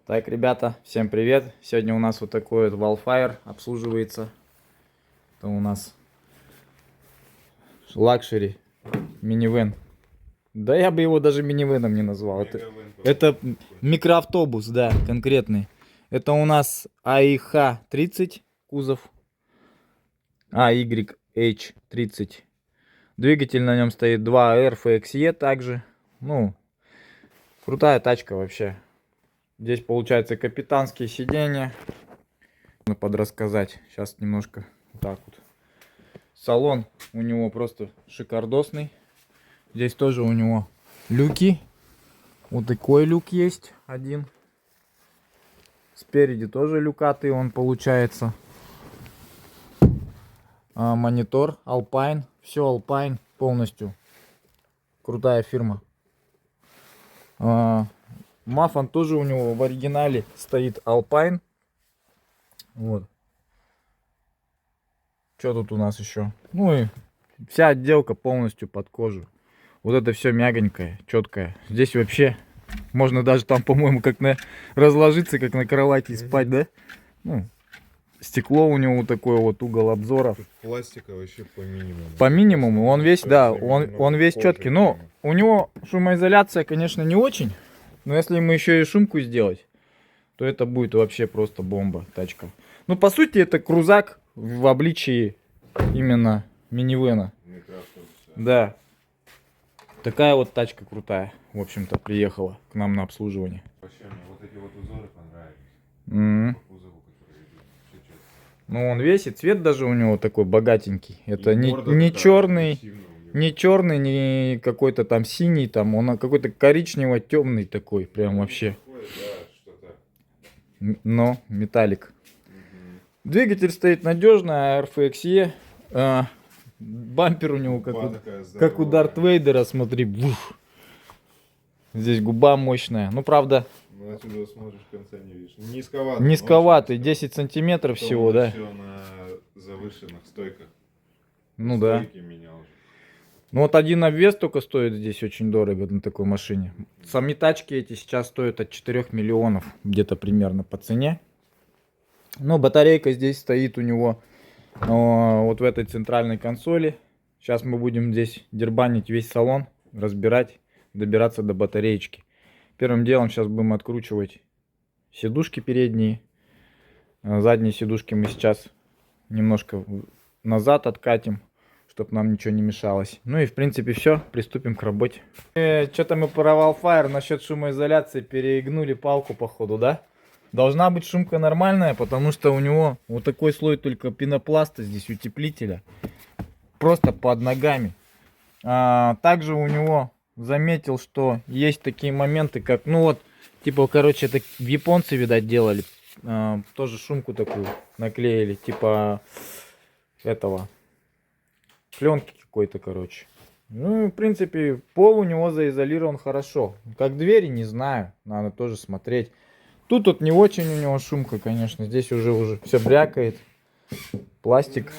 Так, ребята, всем привет! Сегодня у нас вот такой вот Wildfire обслуживается. Это у нас лакшери минивэн. Да я бы его даже минивэном не назвал. Это микроавтобус, да, конкретный. Это у нас АИХ-30 кузов. AYH-30. Двигатель на нем стоит 2R FXE также. Ну, крутая тачка вообще. Здесь получается капитанские сиденья. Нужно подрассказать. Сейчас немножко вот так вот. Салон у него просто шикардосный. Здесь тоже у него люки. Вот такой люк есть один. Спереди тоже люкатый он получается. Монитор Alpine. Все Alpine полностью. Крутая фирма. Мафон тоже у него в оригинале стоит Alpine. Вот. Что тут у нас еще? Ну и вся отделка полностью под кожу. Вот это все мягонькое, четкое. Здесь вообще можно даже там, по-моему, как на разложиться, как на кровати и спать, да? Ну, стекло у него вот такой вот угол обзора. Тут пластика вообще по минимуму. По минимуму. Он весь, да, он весь четкий. Но у него шумоизоляция, конечно, не очень. Но если ему еще и шумку сделать, то это будет вообще просто бомба, тачка. Ну, по сути, это крузак в обличии именно минивэна. Да. Такая вот тачка крутая, в общем-то, приехала к нам на обслуживание. Вообще мне вот эти вот узоры понравились. По кузову, которые идут. Ну, он весь, и цвет даже у него такой богатенький. Это не черный, не черный, не какой-то там синий, там он какой-то коричнево-темный такой, прям вообще. Но металлик. Двигатель стоит надежно, RFXE. Бампер у него как у Дарт Вейдера, смотри. Бух. Здесь губа мощная. Ну, правда, ну, отсюда смотришь, конца не видишь. Низковатый. Низковатый, 10 сантиметров всего, да? Все на завышенных стойках. Ну да. Менял. Ну вот один обвес только стоит здесь очень дорого на такой машине. Сами тачки эти сейчас стоят от 4 миллионов, где-то примерно по цене. Но батарейка здесь стоит у него вот в этой центральной консоли. Сейчас мы будем здесь дербанить весь салон, разбирать, добираться до батареечки. Первым делом сейчас будем откручивать сидушки передние. Задние сидушки мы сейчас немножко назад откатим, чтобы нам ничего не мешалось. Ну и в принципе все, приступим к работе. Что-то мы про Wildfire насчет шумоизоляции перегнули палку походу, да? Должна быть шумка нормальная, потому что у него вот такой слой только пенопласта здесь, утеплителя. Просто под ногами. Также у него заметил, что есть такие моменты, как, ну вот, типа, короче, это японцы, видать, делали. Тоже шумку такую наклеили, типа этого, пленки какой-то, короче. Ну, в принципе, пол у него заизолирован хорошо. Как двери, не знаю, надо тоже смотреть. Тут вот не очень у него шумка, конечно. Здесь уже все брякает. Пластик.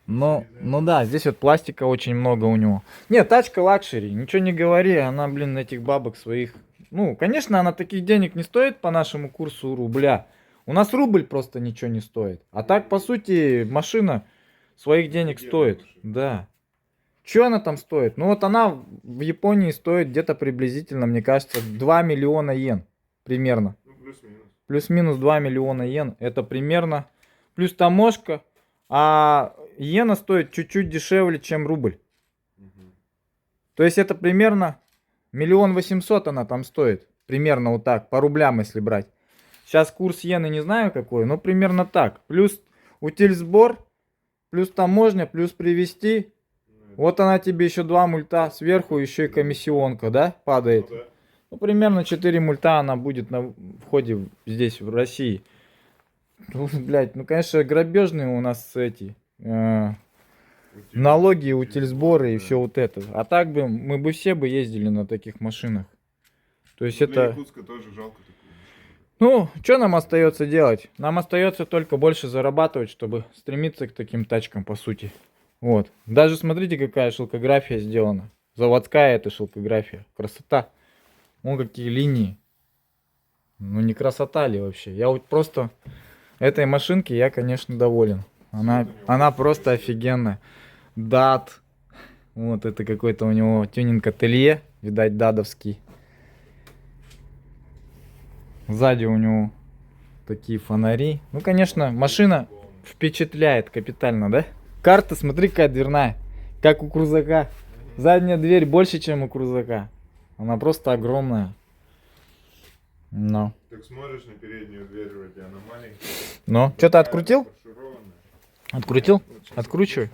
Ну да, здесь вот пластика очень много у него. Нет, тачка лакшери, ничего не говори. Она, блин, этих бабок своих. Ну, конечно, она таких денег не стоит по нашему курсу рубля. У нас рубль просто ничего не стоит. А так, по сути, машина своих денег стоит. Да. Что она там стоит? Ну вот она в Японии стоит где-то приблизительно, мне кажется, 2 миллиона йен. Примерно. Ну, плюс-минус 2 миллиона йен. Это примерно. Плюс таможка. А иена стоит чуть-чуть дешевле, чем рубль. То есть это примерно 1 800 000 она там стоит. Примерно вот так. По рублям, если брать. Сейчас курс иены не знаю какой, но примерно так. Плюс утильсбор, плюс таможня, плюс привезти. Вот она тебе еще 2 мульта сверху, еще и комиссионка, да, падает. Ну, примерно 4 мульта она будет на входе здесь, в России. Ну, блядь, ну, конечно, грабежные у нас эти налоги, утильсборы и все вот это. А так бы мы бы все бы ездили на таких машинах. То есть это... Для Якутска тоже жалко такую машину. Ну, что нам остается делать? Нам остается только больше зарабатывать, чтобы стремиться к таким тачкам, по сути. Вот. Даже смотрите, какая шелкография сделана. Заводская эта шелкография. Красота. Вон какие линии. не красота ли вообще? Я вот просто этой машинке я, конечно, доволен. Она просто офигенная. Дат. Вот это какой-то у него тюнинг ателье, видать, дадовский. Сзади у него такие фонари. Ну, конечно, машина впечатляет капитально, да? Карта, смотри, какая дверная. Как у крузака. Задняя дверь больше, чем у крузака. Она просто огромная. Но. Так смотришь на переднюю дверь, вроде она маленькая. Но. Что-то открутил? Фаршированная. Открутил? Откручивай.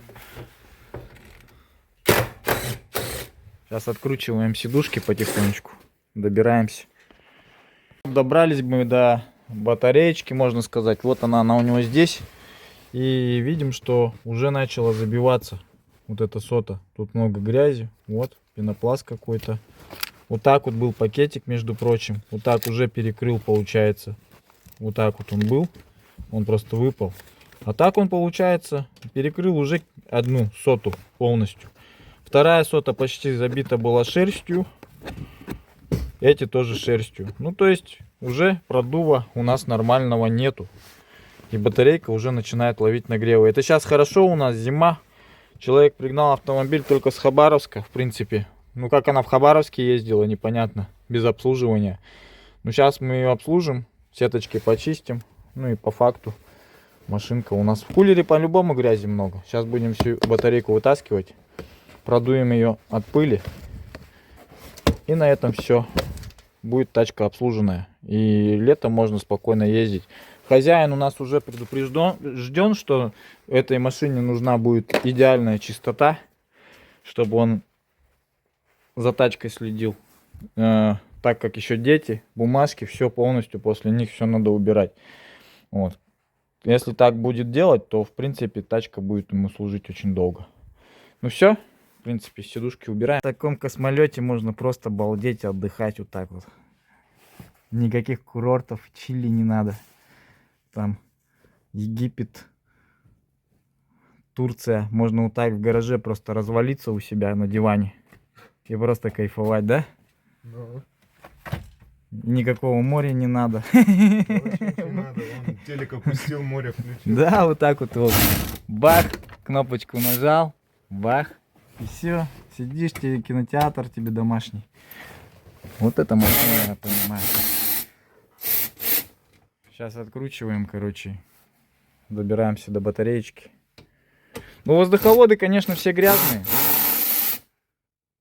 Сейчас откручиваем сидушки потихонечку. Добираемся. Добрались мы до батареечки, можно сказать. Вот она у него здесь. И видим, что уже начала забиваться вот эта сота. Тут много грязи. Вот, пенопласт какой-то. Вот так вот был пакетик, между прочим. Вот так уже перекрыл, получается. Вот так вот он был. Он просто выпал. А так он, получается, перекрыл уже одну соту полностью. Вторая сота почти забита была шерстью. Эти тоже шерстью. Ну, то есть, уже продува у нас нормального нету. И батарейка уже начинает ловить нагревы. Это сейчас хорошо, у нас зима. Человек пригнал автомобиль только с Хабаровска, в принципе. Ну, как она в Хабаровске ездила, непонятно. Без обслуживания. Ну, сейчас мы ее обслужим. Сеточки почистим. Ну, и по факту машинка у нас в кулере по-любому грязи много. Сейчас будем всю батарейку вытаскивать. Продуем ее от пыли. И на этом все. Будет тачка обслуженная. И летом можно спокойно ездить. Хозяин у нас уже предупрежден, что этой машине нужна будет идеальная чистота, чтобы он за тачкой следил. Так как еще дети, бумажки, все полностью после них все надо убирать. Вот. Если так будет делать, то в принципе тачка будет ему служить очень долго. Ну все, в принципе, сидушки убираем. В таком космолете можно просто балдеть, отдыхать вот так вот. Никаких курортов, Чили не надо. Там Египет, Турция. Можно вот так в гараже просто развалиться у себя на диване и просто кайфовать, да? Ну. Никакого моря не надо. Не надо, он телек опустил, море включил. Да, вот так вот. Бах, кнопочку нажал, бах, и все. Сидишь, тебе кинотеатр тебе домашний. Вот это машина, я понимаю. Сейчас откручиваем, короче. Добираемся до батареечки. Ну, воздуховоды, конечно, все грязные.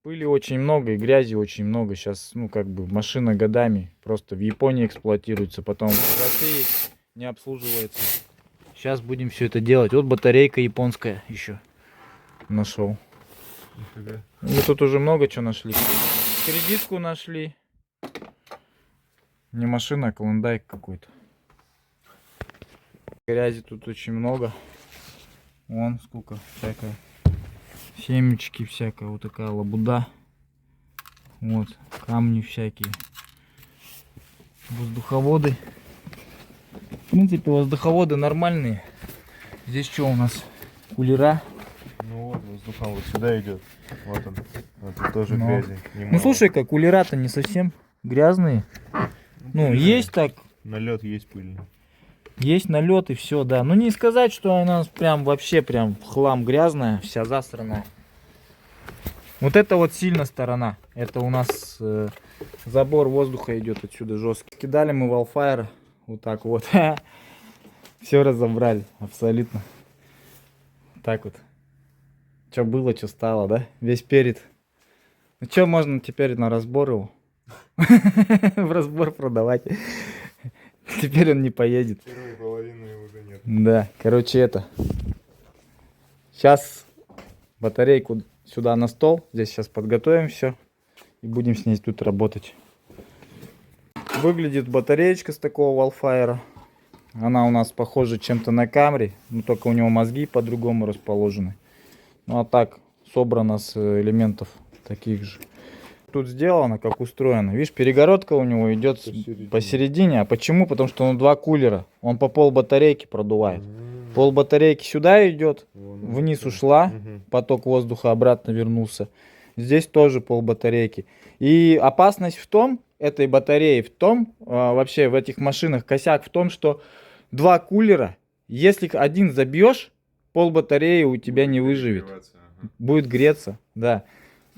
Пыли очень много и грязи очень много. Сейчас, ну, как бы машина годами просто в Японии эксплуатируется, потом в России не обслуживается. Сейчас будем все это делать. Вот батарейка японская еще нашел. Нифига. Мы тут уже много чего нашли. Кредитку нашли. Не машина, а клондайк какой-то. Грязи тут очень много. Вон сколько всякое. Семечки всякая, вот такая лабуда. Вот, камни всякие. Воздуховоды. В принципе, воздуховоды нормальные. Здесь что у нас? Кулера. Ну вот, воздухом вот сюда идет. Вот он. Это тоже Ну. грязи. Ну немало. слушай-ка, кулера-то не совсем грязные. Ну, пыльная. есть так. Налет есть пыльный. Есть налет и все, да. Ну не сказать, что она прям вообще прям в хлам грязная, вся засранная. Вот это вот сильно сторона. Это у нас забор воздуха идет отсюда жесткий. Кидали мы Wildfire вот так вот. Все разобрали абсолютно. Так вот. Что было, что стало, да? Весь перед. Ну что можно теперь на разбор его? В разбор продавать. Теперь он не поедет. Первой половины уже нет. Да, короче, это. Сейчас батарейку сюда на стол. Здесь сейчас подготовим все. И будем с ней тут работать. Выглядит батареечка с такого Wildfire. Она у нас похожа чем-то на Camry. Но только у него мозги по-другому расположены. Ну а так, собрана с элементов таких же. Тут сделано, как устроено. Видишь, перегородка у него идет посередине. А почему? Потому что он два кулера. Он по пол батарейки продувает. Пол батарейки сюда идет, вниз ушла, поток воздуха обратно вернулся. Здесь тоже пол батарейки. И опасность в том, этой батареи в том, вообще в этих машинах косяк в том, что два кулера, если один забьешь, пол батареи у тебя не выживет. Будет греться, да.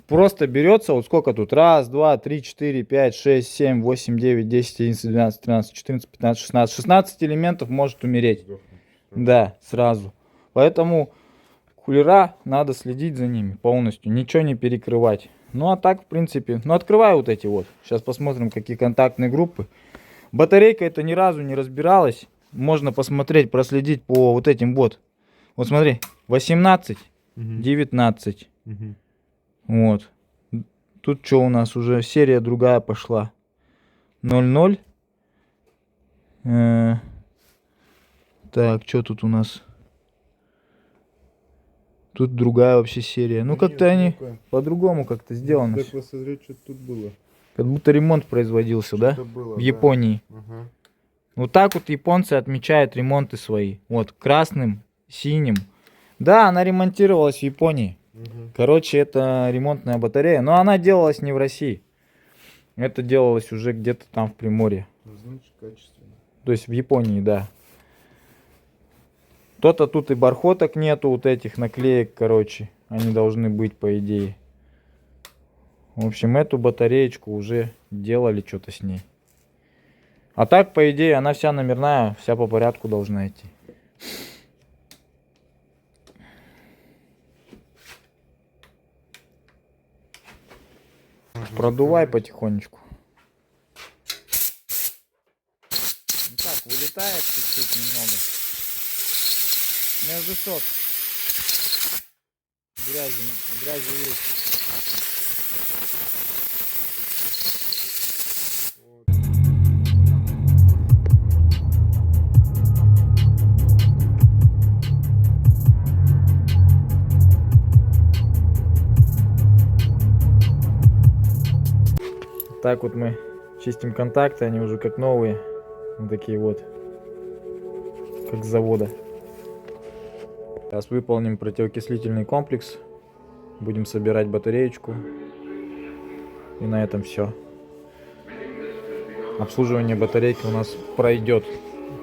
Просто берется, вот сколько тут? Раз, два, три, четыре, пять, шесть, семь, восемь, девять, 10, 11, 12, 13, 14, 15, 16. 16 элементов может умереть. Да, сразу. Поэтому кулера надо следить за ними полностью, ничего не перекрывать. Ну а так, в принципе, ну открываю вот эти вот. Сейчас посмотрим, какие контактные группы. Батарейка это ни разу не разбиралась. Можно посмотреть, проследить по вот этим вот. Вот смотри, 18, 19. Вот. Тут что у нас уже серия другая пошла. 00. Так, что тут у нас? Тут другая вообще серия. Ну, как-то они по-другому как-то сделаны. Так посмотреть, что тут было. Как будто ремонт производился, да? Было, В Японии. Ага. Вот так вот японцы отмечают ремонты свои. Вот, красным, синим. Да, она ремонтировалась в Японии. Короче, это ремонтная батарея. Но она делалась не в России. Это делалось уже где-то там в Приморье. Значит, качественно. То есть в Японии, да. То-то тут и бархоток нету, вот этих наклеек, короче. Они должны быть, по идее. В общем, эту батареечку уже делали что-то с ней. А так, по идее, она вся номерная, вся по порядку должна идти. Продувай потихонечку. Ну так, вылетает чуть-чуть немного. Между сот. Грязи есть. Так вот мы чистим контакты, они уже как новые. Вот такие вот. Как с завода. Сейчас выполним противоокислительный комплекс. Будем собирать батареечку. И на этом все. Обслуживание батарейки у нас пройдет.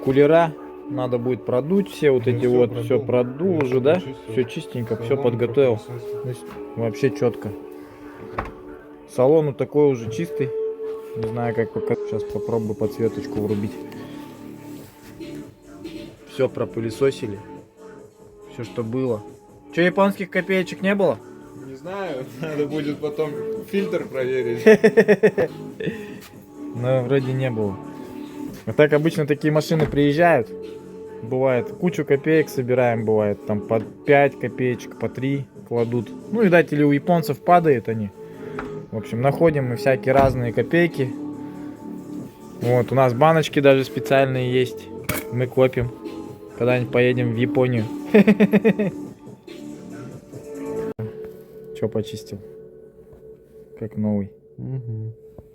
Кулера надо будет продуть. Все вот эти вот. Все продул уже, да? Все чистенько, все подготовил. Вообще четко. Салон вот такой уже чистый. Не знаю, как пока. Сейчас попробую подсветочку врубить. Все пропылесосили. Все, что было. Че, японских копеечек не было? Не знаю, надо будет потом фильтр проверить. Ну, вроде не было. А так обычно такие машины приезжают. Бывает, кучу копеек собираем, бывает. Там по 5 копеечек, по 3 кладут. Ну, видать, или у японцев падают они. В общем, находим мы всякие разные копейки. Вот, у нас баночки даже специальные есть. Мы копим. Когда-нибудь поедем в Японию. Че почистил? Как новый.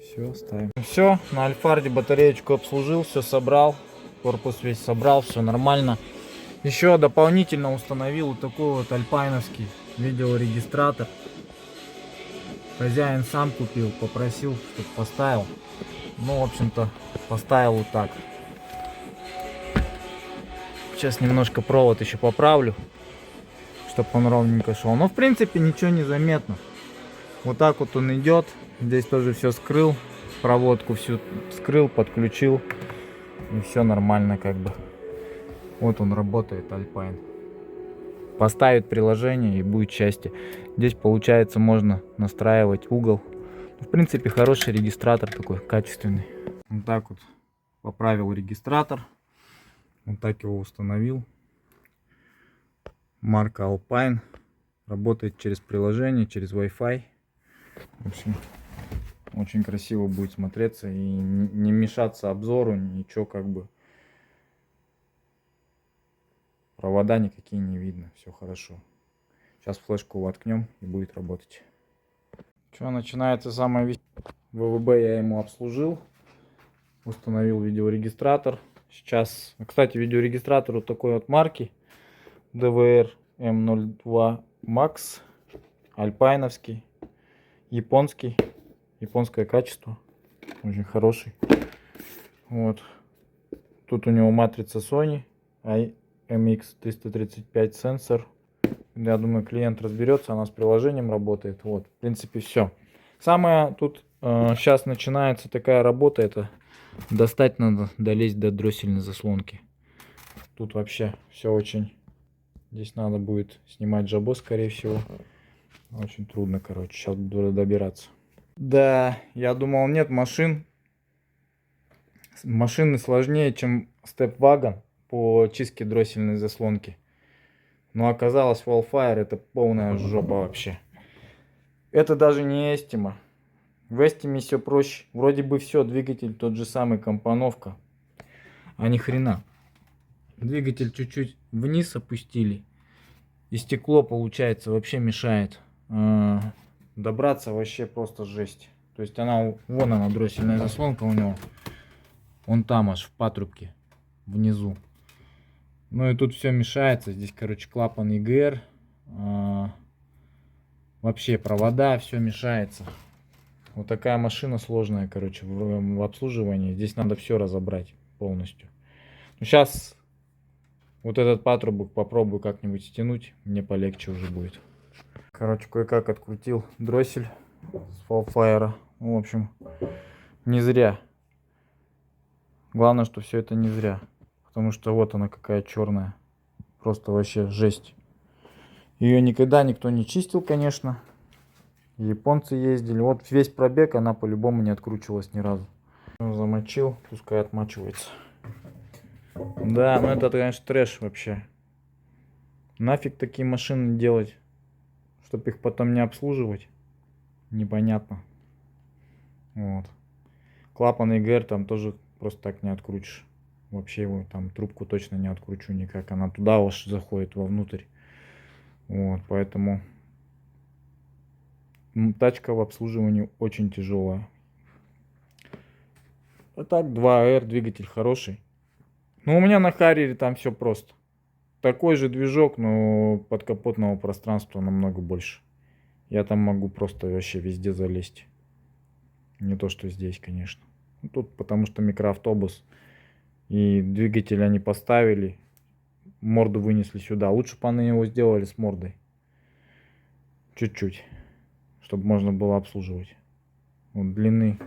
Все, ставим. Все, на Альфарде батареечку обслужил, все собрал. Корпус весь собрал, все нормально. Еще дополнительно установил вот такой вот альпайновский видеорегистратор. Хозяин сам купил, попросил, чтобы поставил. Ну, в общем-то, поставил вот так. Сейчас немножко провод еще поправлю, чтобы он ровненько шел. Но, в принципе, ничего не заметно. Вот так вот он идет. Здесь тоже все скрыл. Проводку всю скрыл, подключил. И все нормально как бы. Вот он работает, Alpine. Поставит приложение и будет счастье. Здесь, получается, можно настраивать угол. В принципе, хороший регистратор такой, качественный. Вот так вот поправил регистратор. Вот так его установил. Марка Alpine. Работает через приложение, через Wi-Fi. В общем, очень красиво будет смотреться и не мешаться обзору, ничего как бы. Провода никакие не видно, все хорошо. Сейчас флешку воткнем и будет работать. Что, начинается самое веселое. ВВБ я ему обслужил. Установил видеорегистратор. Сейчас, кстати, видеорегистратор вот такой вот марки. DVR M02 Max. Альпайновский. Японский. Японское качество. очень хороший. Вот. Тут у него матрица Sony IMX335 сенсор. Я думаю, клиент разберется, она с приложением работает. Вот, в принципе, все. Самое тут сейчас начинается такая работа, это достать надо, долезть до дроссельной заслонки. Тут вообще все очень... Здесь надо будет снимать жабо, скорее всего. Очень трудно, короче. Сейчас буду добираться. Да, я думал, нет машин. Машины сложнее, чем степ-вагон по чистке дроссельной заслонки. Но оказалось, Wildfire это полная жопа вообще. Это даже не Estima. В Estima все проще. Вроде бы все, двигатель тот же самый, компоновка. А ни хрена. Двигатель чуть-чуть вниз опустили. И стекло, получается, вообще мешает. Добраться вообще просто жесть. То есть она, вон она, дроссельная заслонка у него. Он там аж в патрубке. Внизу. Ну и тут все мешается. Здесь, короче, клапан EGR. Вообще провода, все мешается. Вот такая машина сложная, короче, в обслуживании. Здесь надо все разобрать полностью. Ну, сейчас вот этот патрубок попробую как-нибудь стянуть. Мне полегче уже будет. Короче, кое-как открутил дроссель с Wildfire. В общем, не зря. Главное, что все это не зря. Потому что вот она какая черная. Просто вообще жесть. Ее никогда никто не чистил, конечно. Японцы ездили. Вот весь пробег она по-любому не откручивалась ни разу. Замочил, пускай отмачивается. Да, ну это, конечно, трэш вообще. Нафиг такие машины делать, чтобы их потом не обслуживать? Непонятно. Вот. Клапан EGR там тоже просто так не открутишь. Вообще его там трубку точно не откручу никак. Она туда уж заходит вовнутрь. Вот, поэтому тачка в обслуживании очень тяжелая. А так 2R, двигатель хороший. Ну у меня на Харриере там все просто. Такой же движок, но подкапотного пространства намного больше. Я там могу просто вообще везде залезть. Не то, что здесь, конечно. Тут потому что микроавтобус. И двигатель они поставили. Морду вынесли сюда. Лучше бы они его сделали с мордой. Чуть-чуть. Чтобы можно было обслуживать. Вот длины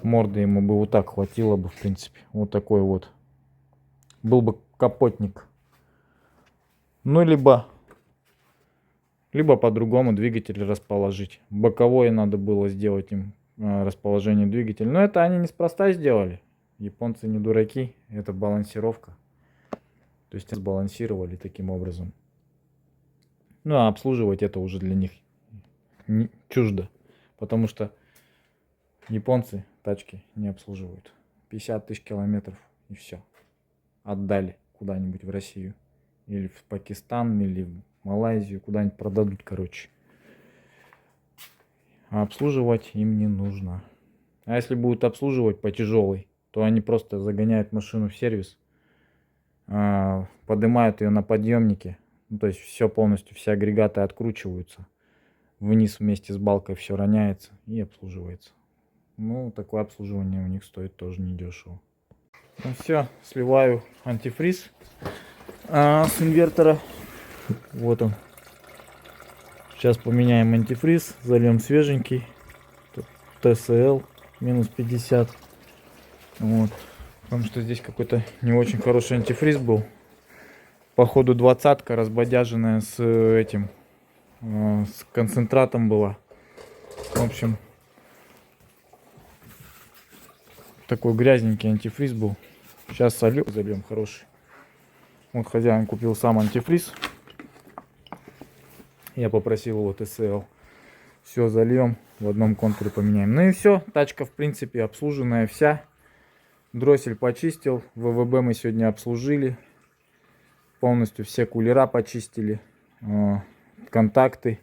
морды ему бы вот так хватило бы, в принципе. Вот такой вот. Был бы капотник. Ну, либо по-другому двигатель расположить. Боковое надо было сделать им расположение двигателя. Но это они неспроста сделали. Японцы не дураки. Это балансировка. То есть сбалансировали таким образом. Ну, а обслуживать это уже для них чуждо. Потому что японцы тачки не обслуживают. 50 тысяч километров и все. Отдали куда-нибудь в Россию. Или в Пакистан, или в Малайзию. Куда-нибудь продадут, короче. А обслуживать им не нужно. А если будут обслуживать по тяжелой, то они просто загоняют машину в сервис. Поднимают ее на подъемнике. Ну, то есть все полностью, все агрегаты откручиваются. Вниз вместе с балкой все роняется и обслуживается. Ну, такое обслуживание у них стоит тоже недешево. Ну все, сливаю антифриз с инвертора. Вот он. Сейчас поменяем антифриз, зальем свеженький. ТСЛ минус 50. Вот. Потому что здесь какой-то не очень хороший антифриз был. Походу 20-ка разбодяженная с этим, с концентратом была. В общем, такой грязненький антифриз был. Сейчас солью зальем хороший. Вот хозяин купил сам антифриз. Я попросил его ТСЛ. Все зальем, в одном контуре поменяем. Ну и все, тачка в принципе обслуженная вся. Дроссель почистил, ВВБ мы сегодня обслужили. Полностью все кулера почистили, контакты.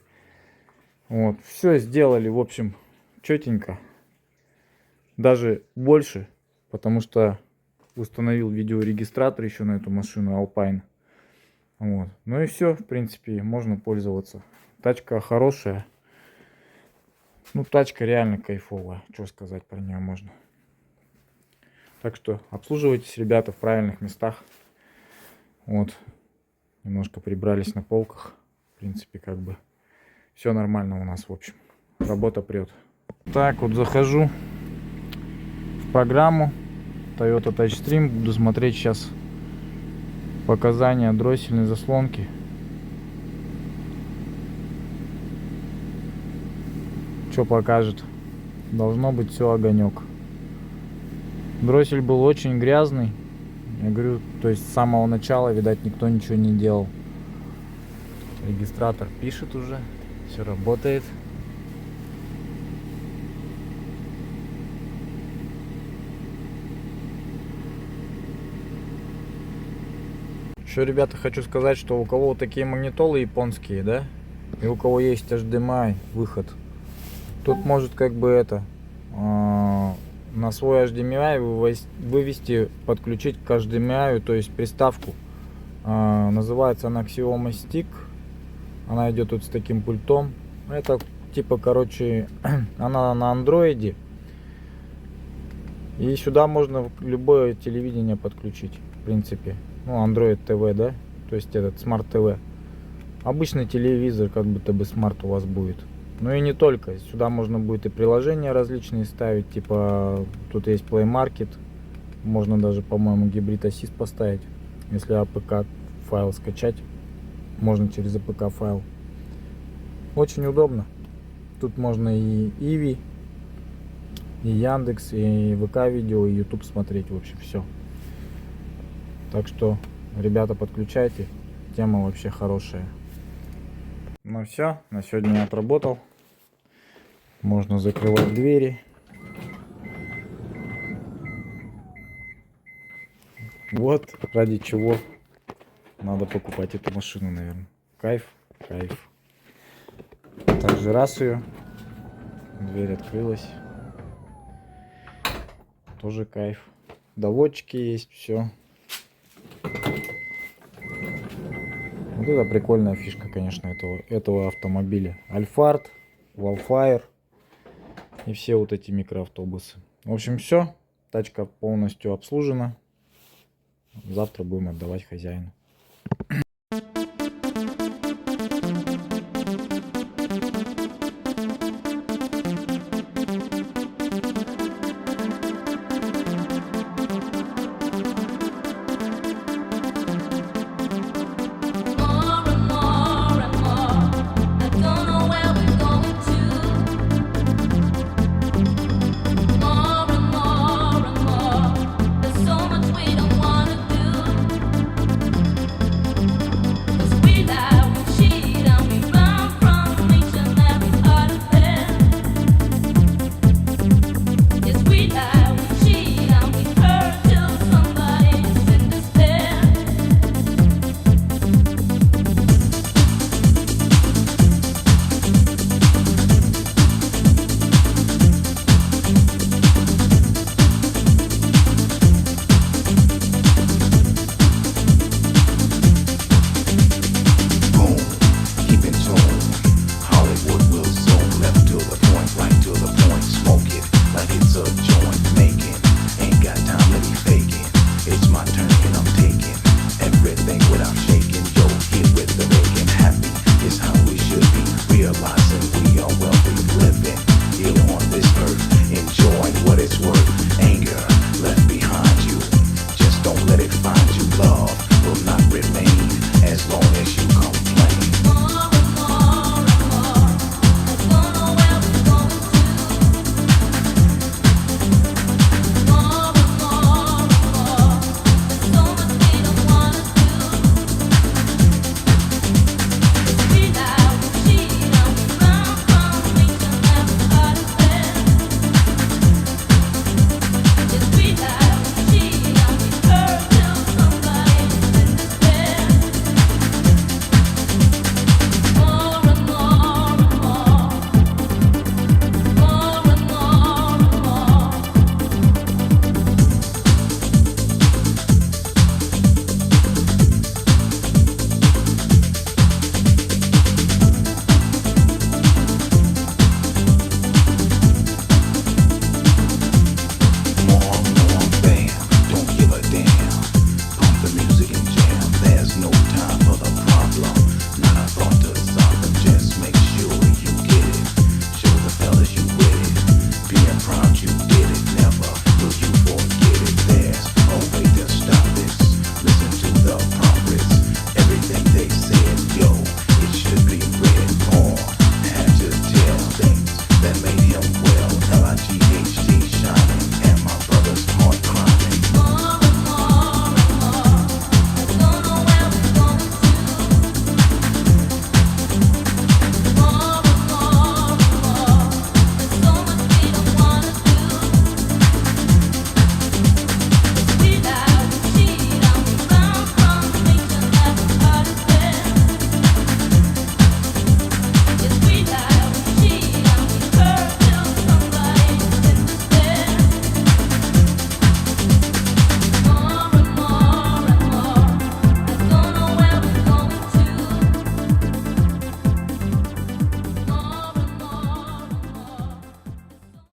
Вот, все сделали, в общем, четенько. Даже больше, потому что установил видеорегистратор еще на эту машину Alpine. Вот. Ну и все, в принципе, можно пользоваться. Тачка хорошая. Ну, тачка реально кайфовая. Что сказать про нее можно. Так что обслуживайтесь, ребята, в правильных местах. Вот. Немножко прибрались на полках. В принципе, как бы все нормально у нас, в общем. Работа прет. Так, вот захожу в программу Toyota Touchstream. Буду смотреть сейчас показания дроссельной заслонки. Что покажет? Должно быть все огонек. Дроссель был очень грязный. Я говорю, то есть с самого начала, видать, никто ничего не делал. Регистратор пишет уже. Все работает. Еще, ребята, хочу сказать, что у кого вот такие магнитолы японские, да, и у кого есть HDMI выход, тут может как бы это на свой HDMI вывести, подключить к HDMI, то есть приставку. Называется она Xioma Stick. Она идет вот с таким пультом. Это типа, короче, она на андроиде. И сюда можно любое телевидение подключить, в принципе. Ну, Android TV, да? То есть этот Smart TV. Обычный телевизор, как будто бы смарт у вас будет. Ну и не только. Сюда можно будет и приложения различные ставить. Типа, тут есть Play Market. Можно даже, по-моему, гибрид Assist поставить. Если APK файл скачать, можно через APK файл. Очень удобно. Тут можно и Иви, и Яндекс, и ВК видео, и YouTube смотреть. В общем, все. Так что, ребята, подключайте. Тема вообще хорошая. Ну все, на сегодня я отработал. Можно закрывать двери. Вот ради чего надо покупать эту машину, наверное. Кайф, кайф. Также раз ее, дверь открылась. Тоже кайф. Доводчики есть, все. Вот это прикольная фишка, конечно, этого автомобиля. Альфард, Wildfire и все вот эти микроавтобусы. В общем, все. Тачка полностью обслужена. Завтра будем отдавать хозяину.